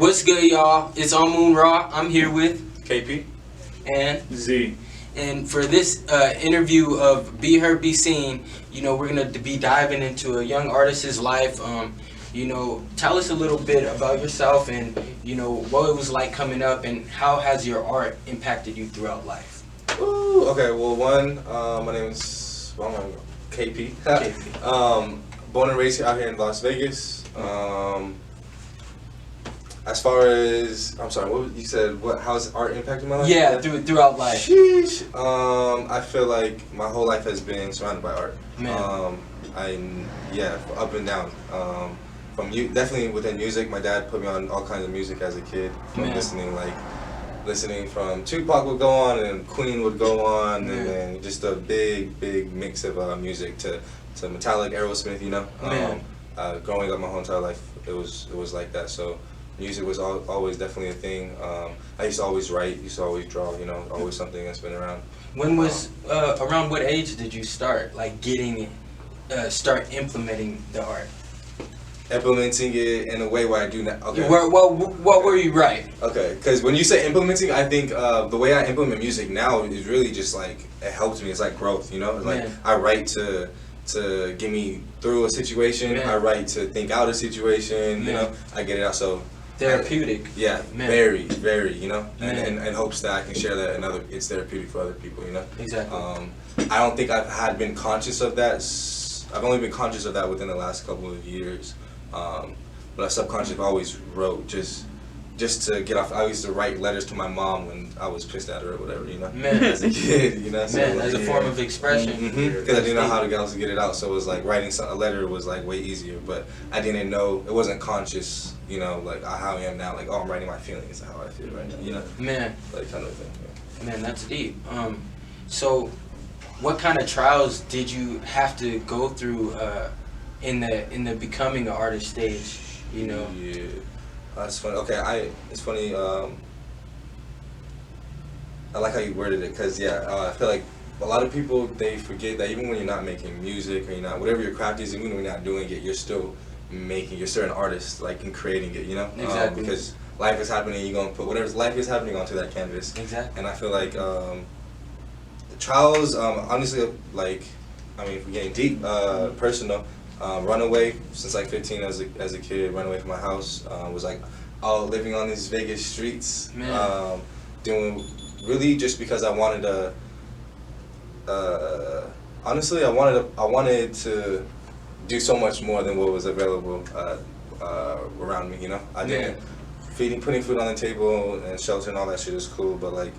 What's good, y'all? It's Amun Raw. I'm here with KP and Ziii. And for this interview of Be Heard, Be Seen, we're gonna be diving into a young artist's life. Tell us a little bit about yourself and what it was like coming up, and how has your art impacted you throughout life? Ooh, okay. Well, my name is KP. KP. Born and raised out here in Las Vegas. As far as I'm sorry, what you said? How's art impacted my life? Yeah, throughout life. Sheesh. I feel like my whole life has been surrounded by art. Man. Up and down. Definitely within music. My dad put me on all kinds of music as a kid. From listening from Tupac would go on, and then Queen would go on, and then just a big mix of music to Metallic, Aerosmith. Growing up my whole entire life, it was like that. So music was always definitely a thing. I used to always write, used to always draw. Always something that's been around. When was around what age did you start start implementing the art? Implementing it in a way where I do now. Okay. What were you right? Okay, because when you say implementing, I think the way I implement music now is really just like it helps me. It's like growth, Like I write to get me through a situation. I write to think out a situation. I get it out. So therapeutic. Very, and hopes that I can share that it's therapeutic for other people. Exactly. I don't think I've been conscious of that. I've only been conscious of that within the last couple of years. But I subconsciously always wrote just to get off. I used to write letters to my mom when I was pissed at her or whatever, Man. as a kid, So as a form of expression. Because I didn't know how to else get it out, so it was like writing a letter was like way easier. But I didn't know, it wasn't conscious, like how I am now. Like, I'm writing my feelings, how I feel right now, Man. Like kind of thing. Yeah. Man, that's deep. So what kind of trials did you have to go through in the becoming an artist stage? Yeah, that's funny. Okay, it's funny. I like how you worded it, because I feel like a lot of people, they forget that even when you're not making music or you're not, whatever your craft is, even when you're not doing it, you're still you're an artist, like, in creating it, Exactly. Because life is happening, you're gonna put whatever life is happening onto that canvas. Exactly. And I feel like the trials, honestly, like, if we're getting deep, personal. Runaway since like 15 as a kid. Run away from my house. Was like all living on these Vegas streets. Doing really just because I wanted to. Honestly, I wanted to do so much more than what was available around me. I didn't putting food on the table and shelter and all that shit is cool, but like.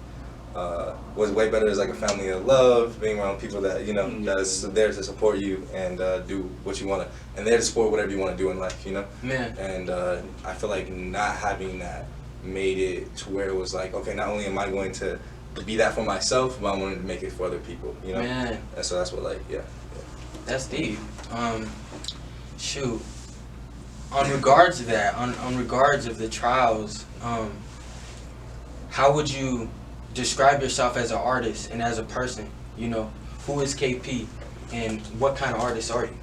Was way better as like a family of love, being around people that that is there to support you and do what you want to, and there to support whatever you want to do in life, Man. And I feel like not having that made it to where it was like, okay, not only am I going to be that for myself, but I wanted to make it for other people, Man. And so that's what That's deep. Shoot. On regards to that, on regards of the trials, how would you describe yourself as an artist and as a person? Who is KP and what kind of artist are you?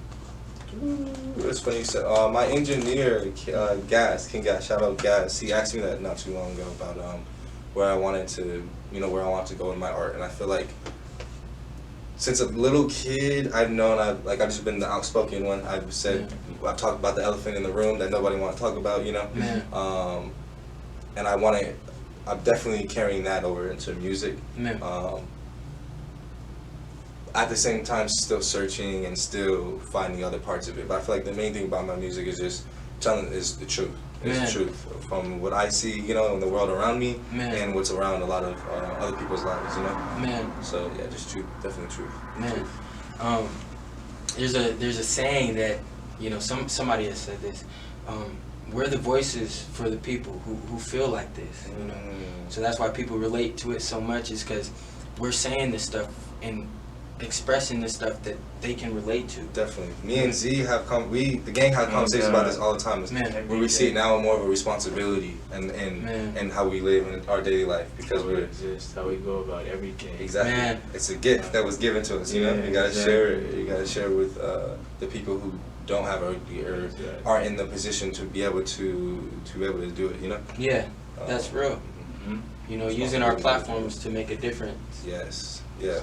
It's funny you said. My engineer, King Gas, shout out Gas. He asked me that not too long ago about where I wanted to go in my art, and I feel like since a little kid, I've known I've just been the outspoken one. I've talked about the elephant in the room that nobody want to talk about, Man. And I'm definitely carrying that over into music. At the same time, still searching and still finding other parts of it. But I feel like the main thing about my music is just is the truth. It's the truth from what I see, in the world around me, and what's around a lot of other people's lives, Man. So just truth, definitely truth. Man. There's a saying that somebody has said this. We're the voices for the people who feel like this, So that's why people relate to it so much, is because we're saying this stuff and expressing this stuff that they can relate to. Definitely. Me and Ziii the gang have conversations about this all the time. Where we see it now more of a responsibility and how we live in our daily life, because we're just how we go about everything. Exactly. It's a gift that was given to us. You gotta share it. You gotta share it with the people who don't have or aren't in the position to be able to do it. You know. Yeah, that's real. Mm-hmm. You know, using our platforms to make a difference. Yes. Yeah.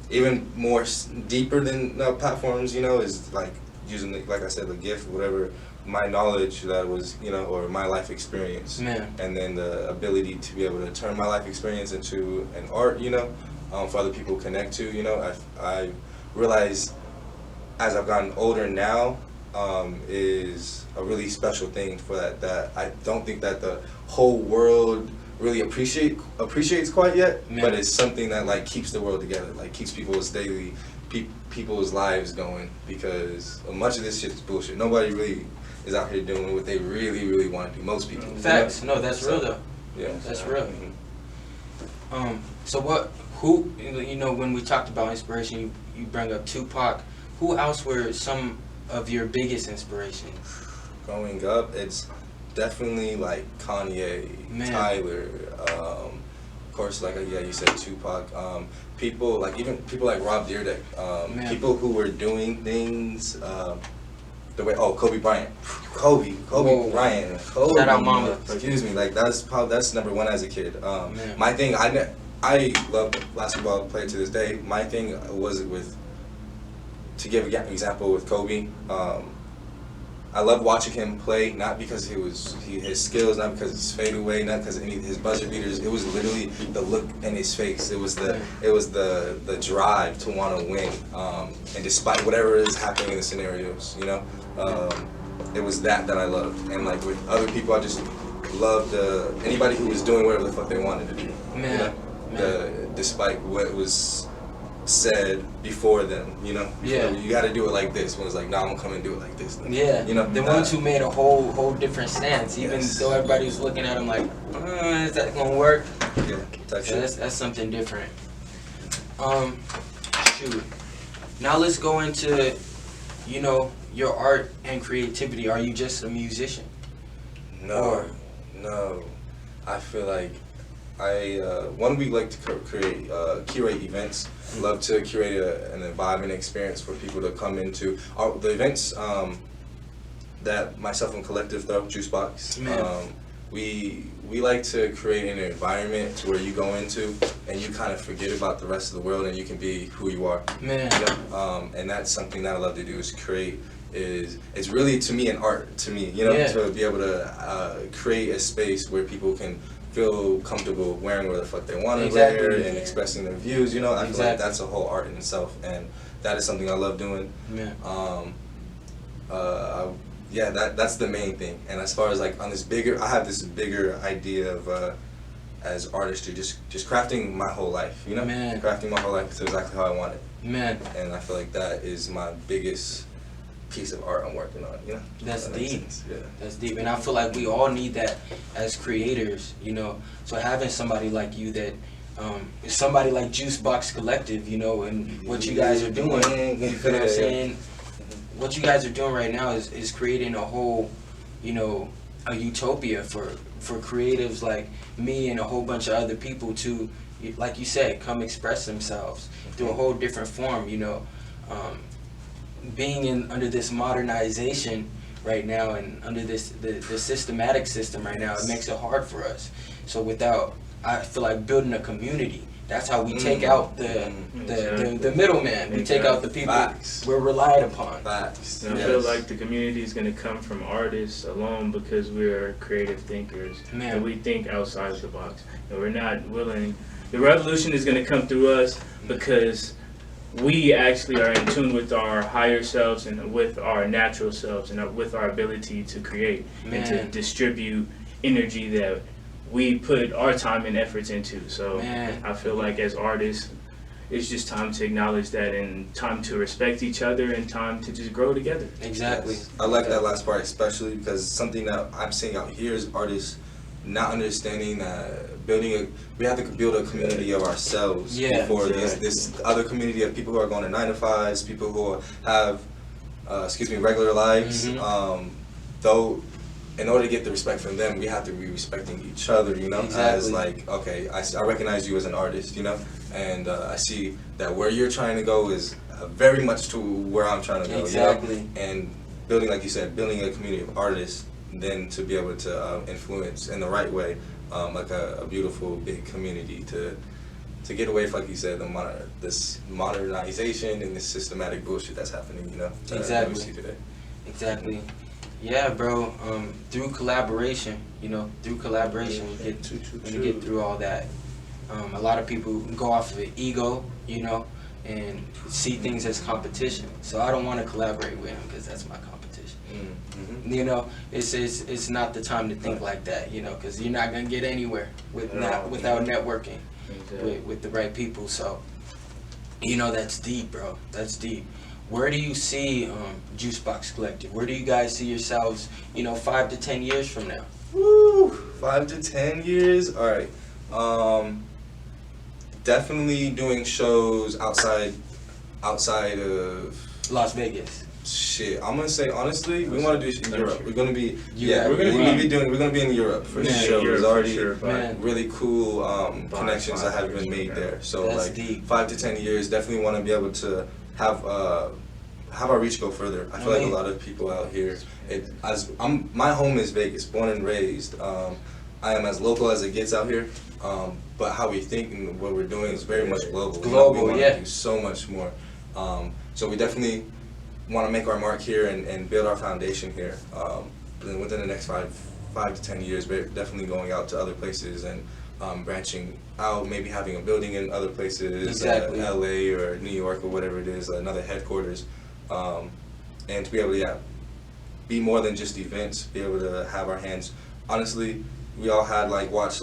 Even more deeper than platforms, you know, is like using, like I said, the gift, whatever, my knowledge that was, you know, or my life experience. Man. And then the ability to be able to turn my life experience into an art, you know, for other people to connect to, you know. I realize as I've gotten older now, is a really special thing for that I don't think that the whole world really appreciates quite yet, but it's something that like keeps the world together, like keeps people's people's lives going, because much of this shit is bullshit. Nobody really is out here doing what they really want to do. Most people. Facts. No, that's real though. Yeah, that's real. So who, you know, when we talked about inspiration, you bring up Tupac. Who else were some of your biggest inspirations? Growing up, it's definitely like Kanye, Tyler, of course, like you said, Tupac. People like Rob Dyrdek. People who were doing things the way. Oh, Kobe Bryant. Kobe Bryant. Shout out Mama. Excuse me. Like that's number one as a kid. My thing, I love basketball, play to this day. My thing was to give an example with Kobe. I loved watching him play, not because his skills, not because his fadeaway, not because any of his buzzer beaters. It was literally the look in his face. It was the drive to want to win, and despite whatever is happening in the scenarios, you know, it was that I loved. And like with other people, I just loved anybody who was doing whatever the fuck they wanted to do. Man. You know? Despite what was said before them, you know. You got to do it like this. When it's like, nah, I'm gonna come and do it like this. You know, the ones who made a whole different stance, even though everybody was looking at them like, is that gonna work? Yeah, so that's something different. Shoot. Now let's go into, you know, your art and creativity. Are you just a musician? No. I feel like one week like to curate events. Love to curate an environment experience for people to come into. The events that myself and Collective throw, Juicebox, we like to create an environment to where you go into and you kind of forget about the rest of the world and you can be who you are. And that's something that I love to do, is create. It's really, to me, an art to me, you know, to be able to create a space where people can feel comfortable wearing whatever the fuck they want to wear and expressing their views, you know. I feel like that's a whole art in itself, and that is something I love doing. That's the main thing. And as far as like on this bigger, I have this bigger idea of as artistry, just crafting my whole life, you know, crafting my whole life to exactly how I want it. And I feel like that is my biggest piece of art I'm working on, you know. That's deep. That's deep, and I feel like we all need that as creators, you know. So having somebody like you that, somebody like Juicebox Collective, you know, and what you guys are doing, you know what I'm saying? What you guys are doing right now is creating a whole, you know, a utopia for creatives like me and a whole bunch of other people to, like you said, come express themselves through a whole different form, you know. Being under this modernization right now and under the systematic system right now, it makes it hard for us. So I feel like building a community, that's how we take out the middleman. We take out the people we're relied upon. I feel like the community is going to come from artists alone because we're creative thinkers and we think outside of the box. And we're not willing. The revolution is going to come through us because we actually are in tune with our higher selves and with our natural selves and with our ability to create and to distribute energy that we put our time and efforts into. So I feel like as artists, it's just time to acknowledge that and time to respect each other and time to just grow together. Exactly. I like that last part especially because something that I'm seeing out here is artists not understanding that we have to build a community of ourselves before this other community of people who are going to 9-to-5s, people who have regular lives. Though in order to get the respect from them, we have to be respecting each other, you know. As like, okay, I recognize you as an artist, you know, and I see that where you're trying to go is very much to where I'm trying to go, you know? And building, like you said, building a community of artists, then to be able to influence in the right way, like a beautiful big community to get away from, like you said, this modernization and this systematic bullshit that's happening, you know. Exactly. That we see today. Exactly. Yeah, bro. Through collaboration, you know, we get through all that. A lot of people go off of an ego, you know, and see things as competition. So I don't want to collaborate with him because that's my competition. Mm-hmm. You know, it's not the time to think like that, you know, because you're not gonna get anywhere without networking with the right people. So, you know, that's deep, bro. That's deep. Where do you see Juicebox Collective? Where do you guys see yourselves, you know, 5 to 10 years from now? Woo! 5 to 10 years? All right. Definitely doing shows outside of Las Vegas. shit. I'm gonna say honestly, we want to do in Europe. We're gonna be we're gonna be in Europe for sure. There's already really cool connections that have been made there. So that's like deep. 5 to 10 years, definitely want to be able to have our reach go further. I feel like a lot of people out here. My home is Vegas, born and raised. I am as local as it gets out here. But how we think and what we're doing is very much global. We want to do so much more. So we definitely want to make our mark here and build our foundation here. Then within the next 5 to 10 years, we're definitely going out to other places and branching out, maybe having a building in other places, LA or New York or whatever it is, another headquarters, and to be able to be more than just events, be able to have our hands. Honestly, we all had watched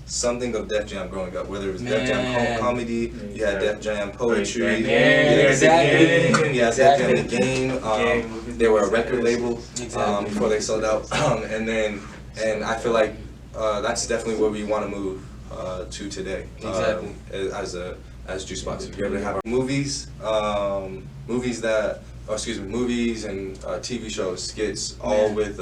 something of Def Jam growing up, whether it was Def Jam comedy, you had Def Jam poetry, you had Def Jam The Game. They were a record label before they sold out, and I feel like that's definitely where we want to move to today. Exactly. As Juicebox, to be able to have our movies and TV shows, skits, all with.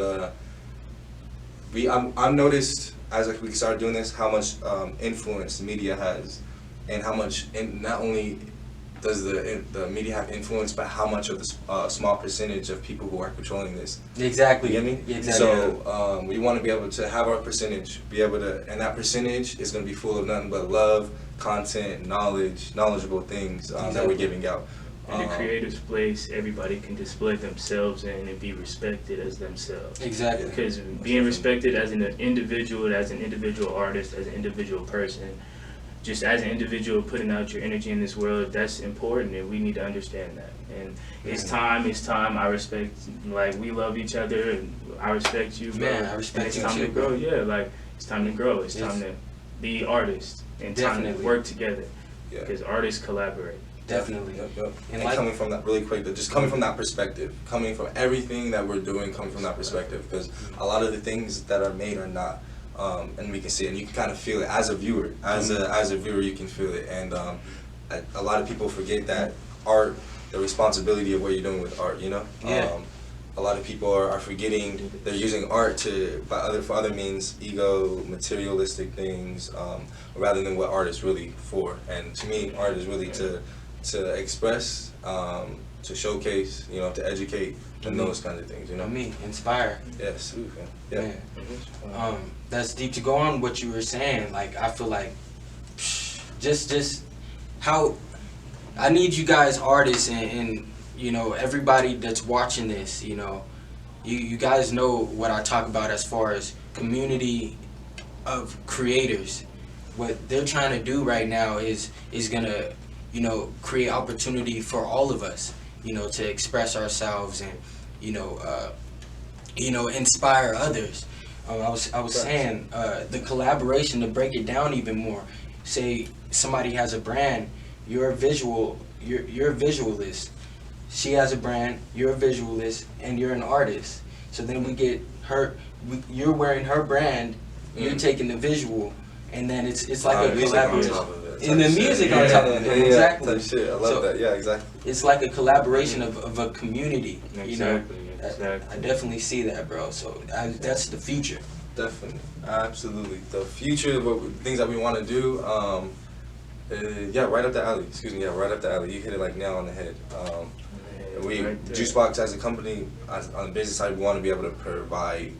I've noticed as we started doing this how much influence media has, and how much not only does the media have influence, but how much of the small percentage of people who are controlling this. Exactly. You get me? Exactly. So we want to be able to have our percentage, and that percentage is going to be full of nothing but love, content, knowledgeable things that we're giving out. In a creative place, everybody can display themselves in and be respected as themselves. Exactly. Because being respected as an individual artist, as an individual person, just as an individual putting out your energy in this world, that's important, and we need to understand that. And it's time. I respect, we love each other, and I respect you, bro. I respect you. It's time to grow. Yeah, it's time to grow. It's time to be artists and time to work together. Because artists collaborate. Definitely. Yep. And coming from that really quick, just coming from that perspective, coming from everything that we're doing, coming from that perspective, because a lot of the things that are made are not, and we can see it, and you can kind of feel it as a viewer. As a viewer, you can feel it, and a lot of people forget that art, the responsibility of what you're doing with art. You know. A lot of people are forgetting they're using art for other means, ego, materialistic things, rather than what art is really for. And to me, art is really to express, to showcase, to educate, and those kinds of things, Inspire. Yes. Yeah. That's deep. To go on what you were saying, I feel like just how I need you guys artists and everybody that's watching this, you guys know what I talk about as far as community of creators. What they're trying to do right now is gonna create opportunity for all of us, to express ourselves and, inspire others. I was saying, the collaboration, to break it down even more, say somebody has a brand, you're a visualist. She has a brand, you're a visualist, and you're an artist. So then we get you're wearing her brand, you're taking the visual, and then it's like a collaboration. And the music on top of it, exactly. Type shit. I love that. Yeah, exactly. It's like a collaboration of a community. Exactly. I definitely see that, bro. So that's the future. Definitely, absolutely. The future, things that we want to do. Right up the alley. Excuse me. Yeah, right up the alley. You hit it nail on the head. We Right there. Juicebox as a company, on the business side, we want to be able to provide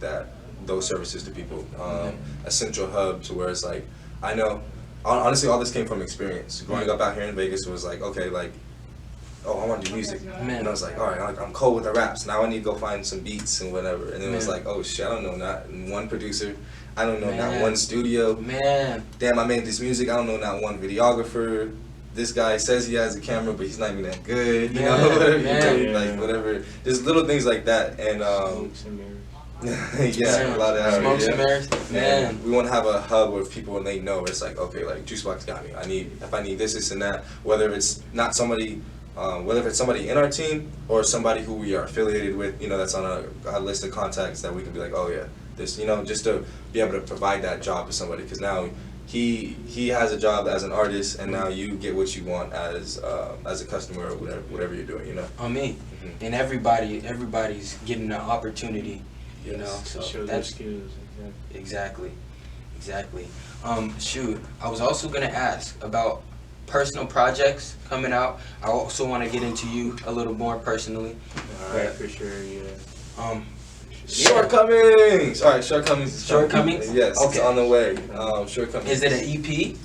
those services to people. A central hub to where it's like, I know, honestly, all this came from experience. Growing up out here in Vegas, it was like, okay, like, oh, I want to do music. And I was like, all right, I'm cold with the raps. Now I need to go find some beats and whatever. And then it was like, oh shit, I don't know not one producer. I don't know not one studio. Damn, I made this music. I don't know not one videographer. This guy says he has a camera, but he's not even that good. You know, whatever. Like whatever. There's little things like that, and yeah, a lot of smokes and mirrors. Man, we want to have a hub where people, when they know, it's like, okay, like Juicebox got me. If I need this and that. Whether it's not somebody. Whether it's somebody in our team or somebody who we are affiliated with, you know, that's on a list of contacts that we can be like, oh yeah, this, you know, just to be able to provide that job to somebody, because now he has a job as an artist, and now you get what you want as a customer or whatever you're doing, you know. On me, and everybody's getting an opportunity, you know. So show their skills. Exactly. Shoot, I was also gonna ask about personal projects coming out. I also want to get into you a little more personally. Alright, for sure, yeah. Shortcomings! Alright, Shortcomings. Shortcomings? Yes, okay. It's on the way. Shortcomings. Is it an EP?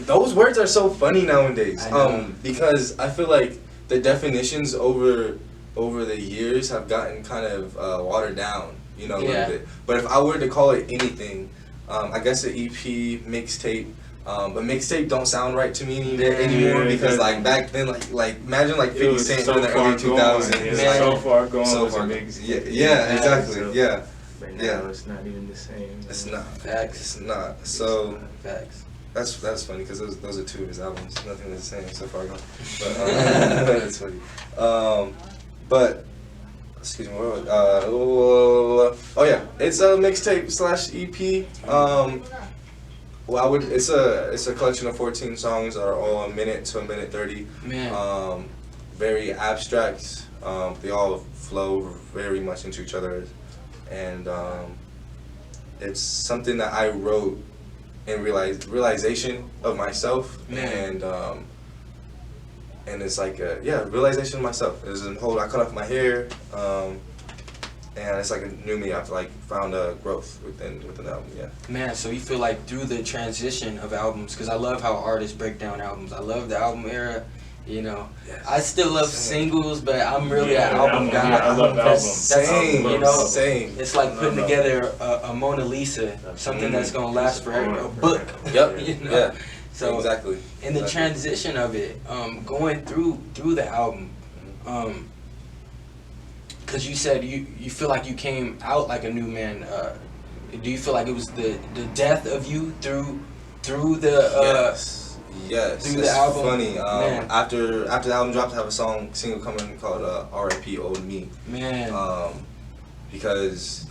Those words are so funny nowadays. I know. Because I feel like the definitions over the years have gotten kind of watered down, you know, a little bit. But if I were to call it anything, I guess an EP, mixtape. But mixtape don't sound right to me anymore because like back then, like imagine like 50 Cent in the early 2000s. It's like, so far gone. So far. Yeah, exactly. So, yeah. But now it's not even the same. It's not. Facts. It's not. So Facts. that's funny because those are two of his albums. Nothing is the same so far gone. But it's funny. But excuse me. Oh yeah, it's a mixtape / EP. Well, it's a collection of 14 songs that are all a minute to a minute 30. Man. Very abstract. They all flow very much into each other, and it's something that I wrote in realization of myself, and it's like realization of myself. There's a whole I cut off my hair. And it's like a new me. I've like found a growth within the album. Yeah. Man, so you feel like through the transition of albums, because I love how artists break down albums. I love the album era. You know, I still love singles, but I'm really an album guy. I love albums. Same. You know, same. It's like putting together a Mona Lisa, something that's gonna last forever. A book. Yep. You know? Yeah. So exactly. In the transition of it, going through the album, because you said you feel like you came out like a new man. Do you feel like it was the death of you through the yes through it's the album? Funny. After the album dropped, I have a single coming called R.I.P. Old Me. Man. Because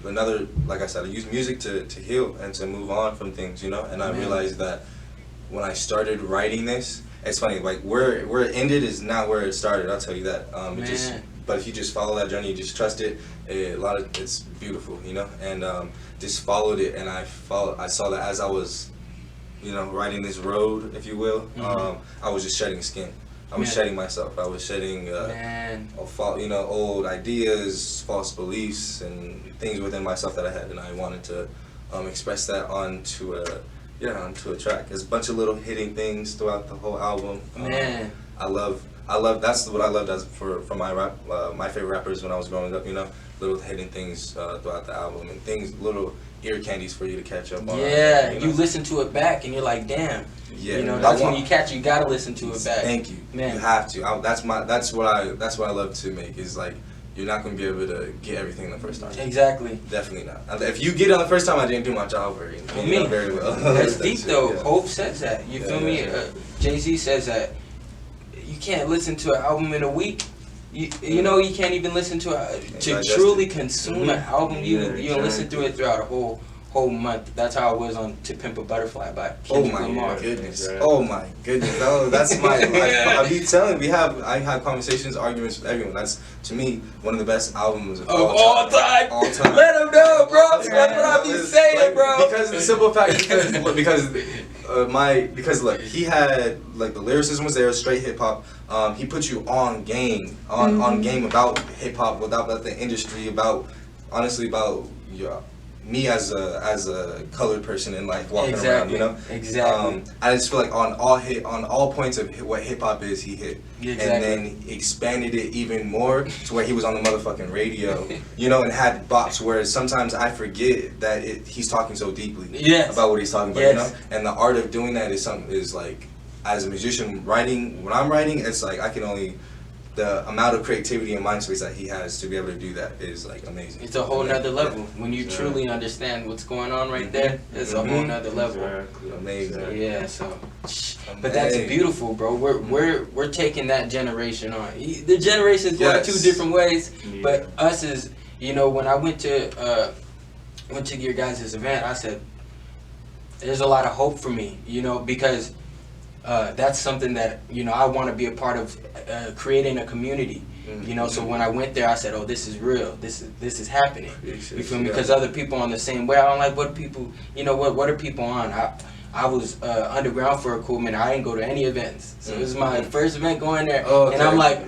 another, like I said, I use music to heal and to move on from things, you know. And I realized that when I started writing this, it's funny, like where it ended is not where it started. I'll tell you that. But if you just follow that journey, you just trust it. It's beautiful, you know. And just followed it, and I saw that as I was, you know, riding this road, if you will. I was just shedding skin. I was shedding myself. I was shedding, old ideas, false beliefs, and things within myself that I had, and I wanted to express that onto a track. There's a bunch of little hitting things throughout the whole album. I love. That's what I loved from my rap. My favorite rappers when I was growing up, you know, little hidden things throughout the album and little ear candies for you to catch up on. Yeah, you listen to it back and you're like, damn. Yeah, you know, that's when you catch. You gotta listen to it back. Thank you. Man, you have to. That's what I love to make is like. You're not going to be able to get everything the first time. Exactly. Definitely not. If you get it on the first time, I didn't do my job very well. That's deep though. Yeah. Hope says that. You feel me? Jay-Z says that you can't listen to an album in a week. You know, you can't even listen to truly consume an album. You listen to it throughout a whole month. That's how it was on To Pimp a Butterfly by Kendrick Lamar. Goodness. Oh my goodness. No, that's my I be telling I have conversations, arguments with everyone. That's to me one of the best albums of all time. All time. Let them know, bro. That's what I be saying, bro. Because the simple fact because because look, he had like the lyricism was there, straight hip hop. He put you on game, on game about hip hop, about the industry, about honestly about me as a colored person and like walking around, you know. Exactly. I just feel like on all points of what hip hop is, he hit, and then expanded it even more to where he was on the motherfucking radio, you know, and had bops where sometimes I forget that he's talking so deeply about what he's talking about, you know. And the art of doing that is like, as a musician writing, when I'm writing, it's like I can only. The amount of creativity and mind space that he has to be able to do that is like amazing. It's a whole nother level. When you truly understand what's going on right there, it's a whole nother level. Exactly. Amazing. Yeah, so but that's beautiful, bro. We're taking that generation on. The generation's going two different ways, but us is, you know, when I went to your guys' event, I said there's a lot of hope for me, you know, because that's something that, you know, I want to be a part of, creating a community, you know. So when I went there, I said, oh, this is real, this is happening, you feel me? Because other people on the same way, I don't like what people, you know, what are people on. I was underground for a cool minute. I didn't go to any events, so it was my first event going there, and I'm like,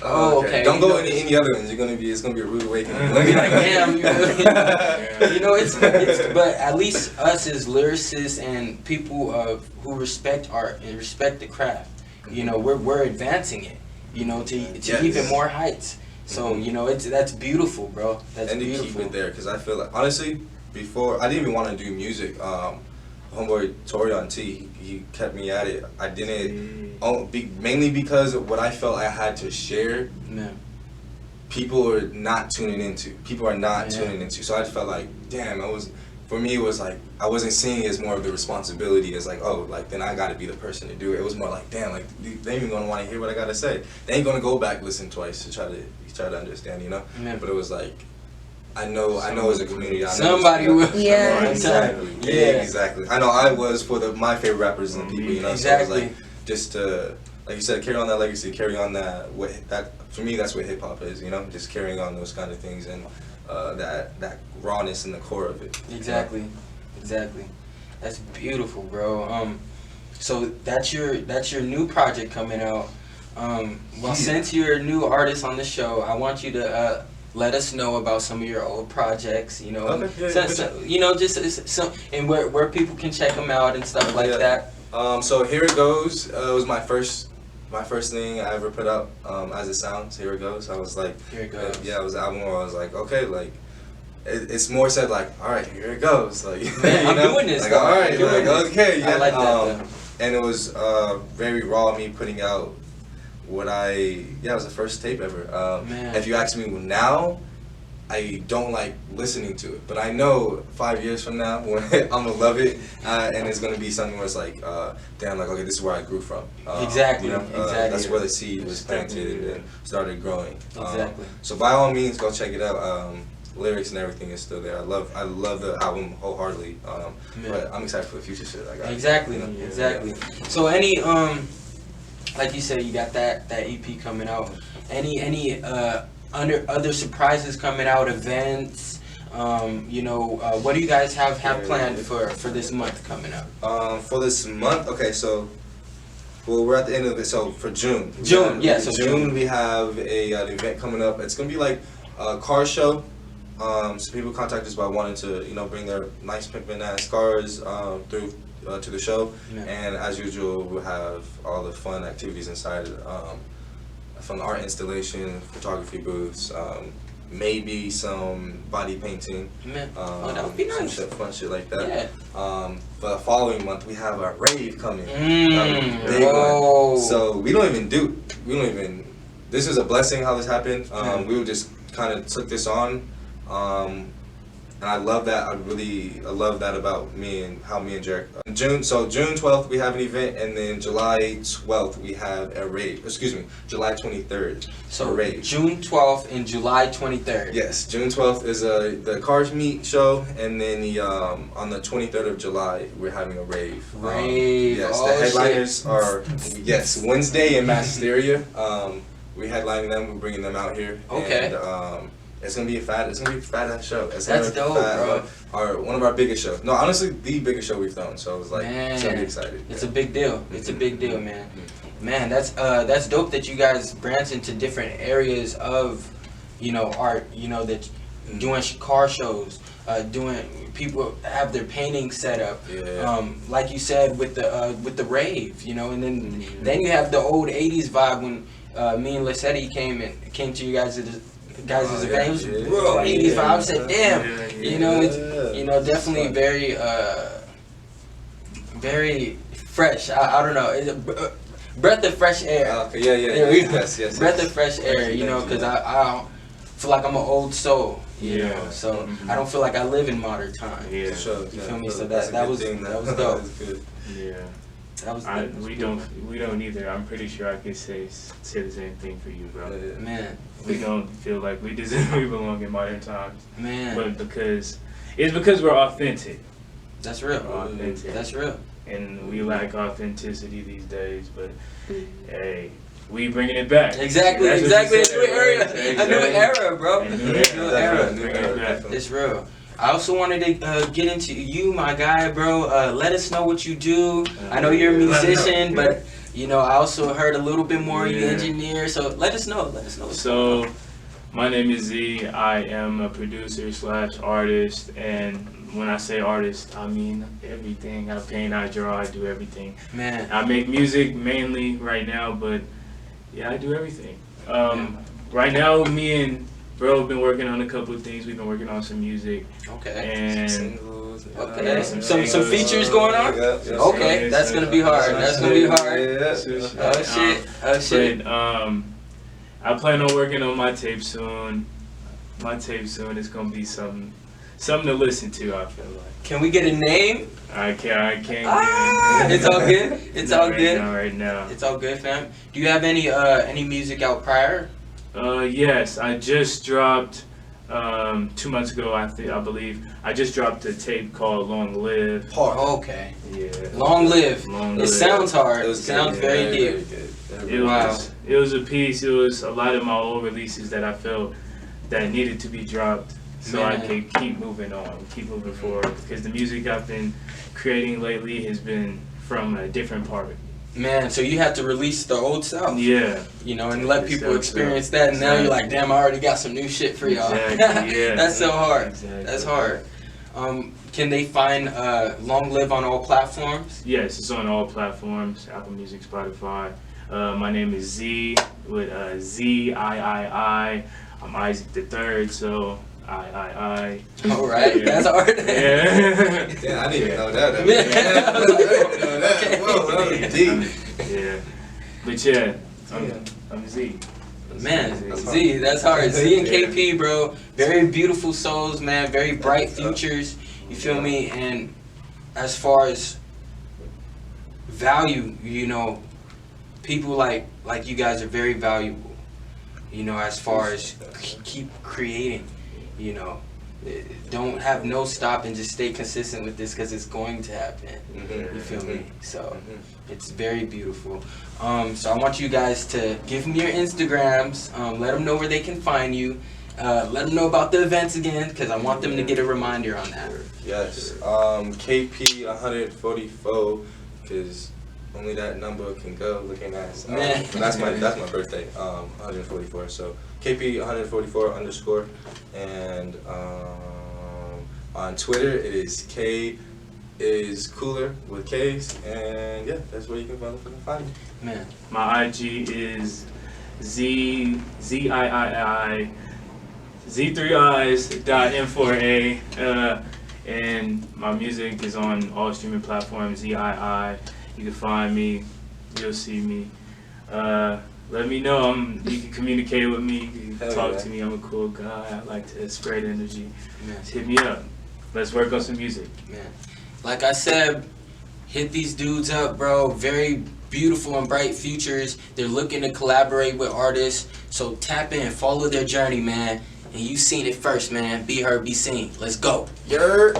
oh, okay. Don't go to any other ones. It's gonna be a rude awakening. Like, damn, you know, it's but at least us as lyricists and people who respect art and respect the craft, you know, we're advancing it, you know, to even more heights. So you know, that's beautiful, bro. That's beautiful. And to keep it there, because I feel like honestly, before I didn't even want to do music. Homeboy Torian T, he kept me at it. I didn't, mainly because of what I felt I had to share. People are not tuning into. Tuning into. So I just felt like, damn, for me it was like, I wasn't seeing it as more of the responsibility as like, oh, like then I gotta be the person to do it. It was more like, damn, like they ain't even gonna want to hear what I gotta say. They ain't gonna go back listen twice to try to understand, you know. But it was like, I know as a community, I know somebody will. Yeah, exactly. Yeah, exactly. I know I was for my favorite rappers and people, you know. Exactly. So it was like, just to, like you said, carry on that legacy, carry on that for me, that's what hip hop is, you know, just carrying on those kind of things and that rawness in the core of it. Exactly. That's beautiful, bro. So that's your new project coming out. Well, since you're a new artist on the show, I want you to let us know about some of your old projects, you know, you know, just some, and where people can check them out and stuff like that. So Here It Goes was my first thing I ever put out as it sounds. Here It Goes. I was like, Here It Goes. Yeah, it was an album where I was like, okay, like it's more said like, all right, here it goes. Like, man, I'm doing this. Like, all right, like, okay, yeah. I like that. And it was very raw, me putting out it was the first tape ever. If you ask me now, I don't like listening to it, but I know 5 years from now when I'm gonna love it, and it's gonna be something where it's like, damn, like, okay, this is where I grew from. Exactly. You know, that's where the seed was planted and started growing. Exactly. So by all means, go check it out. Lyrics and everything is still there. I love the album wholeheartely. But I'm excited for the future shit. I got exactly. You know? Exactly. So any like you said, you got that EP coming out. Any other surprises coming out, events? You know, what do you guys have planned for this month coming out? For this month, okay, so we're at the end of it. So for June, June we have an event coming up. It's gonna be like a car show. So people contact us by wanting to, you know, bring their nice pimpin' ass cars through to the show, and as usual, we'll have all the fun activities inside, from the art installation, photography booths, maybe some body painting, that would be nice. some fun shit like that. Yeah. But the following month we have a rave coming, big one. So we don't even. This is a blessing how this happened. We just kind of took this on. And I love that. I love that about me and how me and Jarek. June 12th we have an event, and then July 12th we have a rave. Excuse me, July 23rd. So a rave. June 12th and July 23rd. Yes, June 12th is the Cars Meet show, and then on the 23rd of July we're having a rave. Yes, the headliners are Wednesday in Mass Hysteria. We're headlining them. We're bringing them out here. Okay. And, It's gonna be a fat ass show. It's That's gonna be dope, bro. One of our biggest shows. No, honestly, the biggest show we've done. So it was like, it's gonna be exciting. It's a big deal. It's a big deal, man. Man, that's dope that you guys branch into different areas of, you know, art. You know, that doing car shows, doing people have their painting set up. Yeah. Like you said with the rave, you know, and then you have the old '80s vibe when me and Lissetti came to you guys event. It was real '80s vibe. I said, damn, you know, it's definitely very very fresh. I don't know. It's a breath of fresh air. Okay, yeah. Yes. Breath of fresh air, you know, because I feel like I'm an old soul, you know, so I don't feel like I live in modern time. Yeah, sure. You feel me? So that was dope. Yeah. That was we don't either. I'm pretty sure I could say the same thing for you, bro. Man, we don't feel like we belong in modern times. Man, but because we're authentic. That's real. Authentic. That's real. And we lack authenticity these days, but hey, we bringing it back. Exactly. A new era, bro. A new era. It's real. I also wanted to get into you, my guy, bro. Let us know what you do. I know you're a musician, but you know, I also heard a little bit more. You engineer, so let us know. So, my name is Ziii. I am a producer / artist, and when I say artist, I mean everything. I paint, I draw, I do everything. Man, I make music mainly right now, but yeah, I do everything. Right now, me and bro have been working on a couple of things. We've been working on some music. Okay. And some features going on. Okay, that's gonna be hard. Oh shit. But I plan on working on my tape soon. My tape soon is gonna be something to listen to. I feel like. Can we get a name? I can't. It's all good. It's all good. Right now. It's all good, fam. Do you have any music out prior? Yes, I just dropped 2 months ago. I believe I just dropped a tape called "Long Live." Okay. Yeah. Long Live. Long It Live. sounds hard. It It sounds very deep. It was a piece. It was a lot of my old releases that I felt that needed to be dropped, so I could keep moving on, keep moving forward. Because the music I've been creating lately has been from a different part. Man, so you had to release the old stuff. Yeah. You know, and let people experience that, and now you're like, damn, I already got some new shit for y'all. Exactly, yeah. That's so hard. Exactly. That's hard. Can they find Long Live on all platforms? Yes, it's on all platforms, Apple Music, Spotify. My name is Ziii with Ziii. I'm Isaac the Third, so I. All right, Yeah. that's hard. Yeah. Yeah, I didn't even know that. Yeah. I didn't know that. Whoa, that was deep. Yeah. But yeah, I'm Ziii. Man, Ziii, that's hard. Ziii and KP, bro, very beautiful souls, man, very bright futures. You feel me? And as far as value, you know, people like you guys are very valuable. You know, as far as keep creating, you know, don't have no stop and just stay consistent with this because it's going to happen. You feel me? So it's very beautiful. So I want you guys to give them your Instagrams. Let them know where they can find you. Let them know about the events again because I want them to get a reminder on that. Yes. KP 144 because only that number can go. Looking at that's my birthday. 144. So KP 144 _ and on Twitter it is K is cooler with K's, and yeah, that's where you can find me. Man, My IG is Ziii Z3Is.M4A, and my music is on all streaming platforms. Ziii. You can find me. You'll see me. Let me know. You can communicate with me. You can talk to me. I'm a cool guy. I like to spread energy. Just hit me up. Let's work on some music. Man, like I said, hit these dudes up, bro. Very beautiful and bright futures. They're looking to collaborate with artists. So tap in, follow their journey, man. And you seen it first, man. Be heard, be seen. Let's go. Yer.